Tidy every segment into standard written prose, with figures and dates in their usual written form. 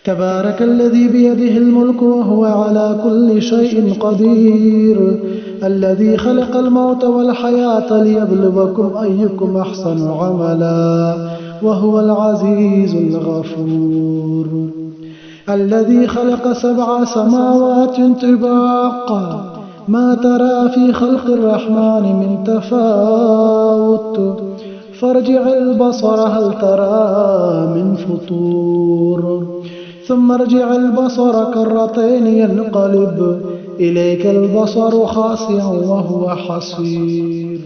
تبارك الذي بيده الملك وهو على كل شيء قدير، الذي خلق الموت والحياة ليبلوكم أيكم أحسن عملا وهو العزيز الغفور. الذي خلق 7 سماوات طباقا ما ترى في خلق الرحمن من تفاوت فارجع البصر هل ترى من فطور ثم ارجع البصر كرتين ينقلب إليك البصر خاسئا وهو حسير.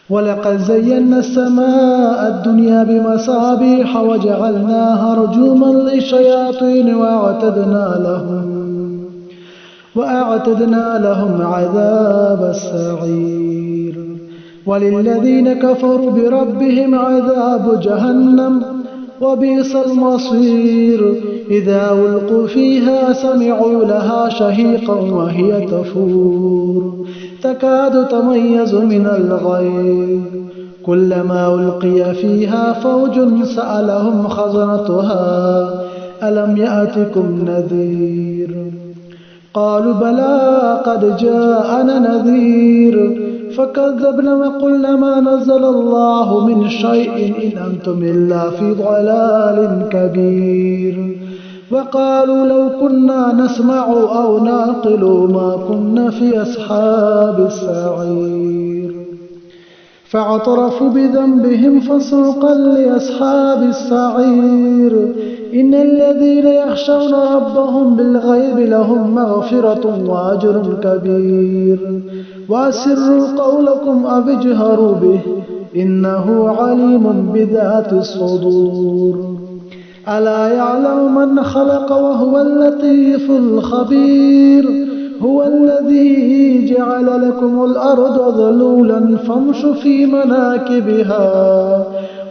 ولقد زينا السماء الدنيا بمصابيح وجعلناها رجوما للشياطين وأعتدنا لهم عذاب السعير. وللذين كفروا بربهم عذاب جهنم وبئس المصير. إذا ألقوا فيها سمعوا لها شهيقا وهي تفور تكاد تميز من الغيظ كلما ألقي فيها فوج سألهم خزنتها ألم يأتكم نذير قالوا بلى قد جاءنا نذير فكذبنا وقلنا ما نزل الله من شيء إن أنتم إلا في ضلال كبير. وقالوا لو كنا نسمع أو نعقل ما كنا في أصحاب السعير. فاعترفوا بذنبهم فسوقا لأصحاب السعير. إن الذين يخشون ربهم بالغيب لهم مغفرة وأجر كبير. وأسروا قولكم أو اجهروا به إنه عليم بذات الصدور. ألا يعلم من خلق وهو اللطيف الخبير. هو الذي جعل لكم الأرض ذلولا فامشوا في مناكبها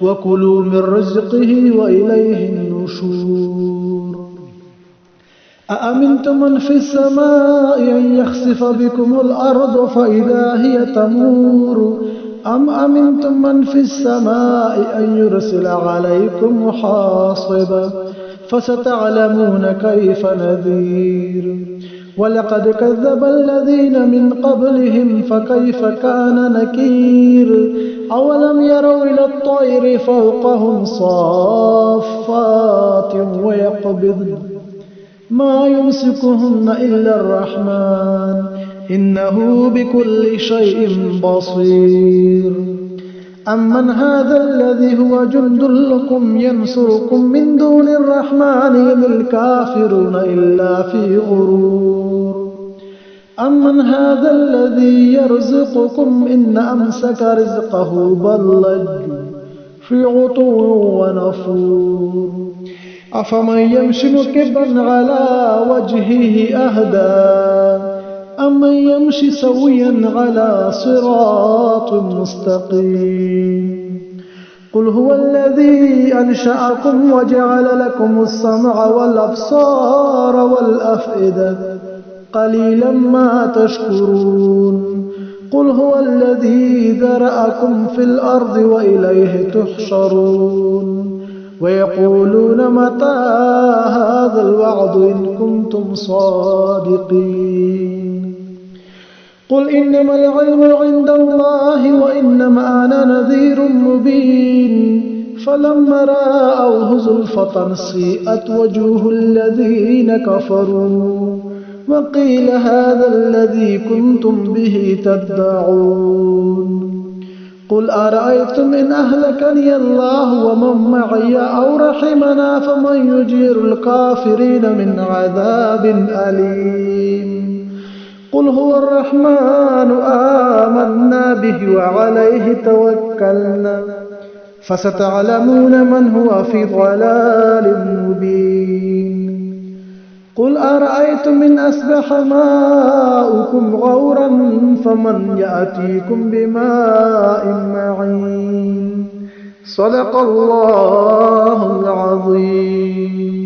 وكلوا من رزقه وإليه النشور. أأمنتم من في السماء أن يخسف بكم الأرض فإذا هي تمور أم أمنتم من في السماء أن يرسل عليكم حاصبا فستعلمون كيف نذير. ولقد كذب الذين من قبلهم فكيف كان نكير. أولم يروا إلى الطير فوقهم صافات ويقبضن ما يمسكهن إلا الرحمن إنه بكل شيء بصير. أمن هذا الذي هو جند لكم ينصركم من دون الرحمن إن الكافرون إلا في غرور. أمن هذا الذي يرزقكم إن أمسك رزقه بل لجوا في عتو ونفور. أفمن يمشي مكبا على وجهه أهدى أمن يمشي سويا على صراط مستقيم. قل هو الذي أنشأكم وجعل لكم السمع والأبصار والأفئدة قليلا ما تشكرون. قل هو الذي ذرأكم في الأرض وإليه تحشرون. ويقولون متى هذا الوعد إن كنتم صادقين. قل إنما العلم عند الله وإنما أنا نذير مبين. فلما رأوه زلفة سيئت وجوه الذين كفروا وقيل هذا الذي كنتم به تدعون. قل أرأيتم إن أهلكني الله ومن معي أو رحمنا فمن يجير الكافرين من عذاب أليم. قل هو الرحمن آمنا به وعليه توكلنا فستعلمون من هو في ضلال مبين. قل أرأيتم إن أصبح ماؤكم غورا فمن يأتيكم بماء معين. صدق الله العظيم.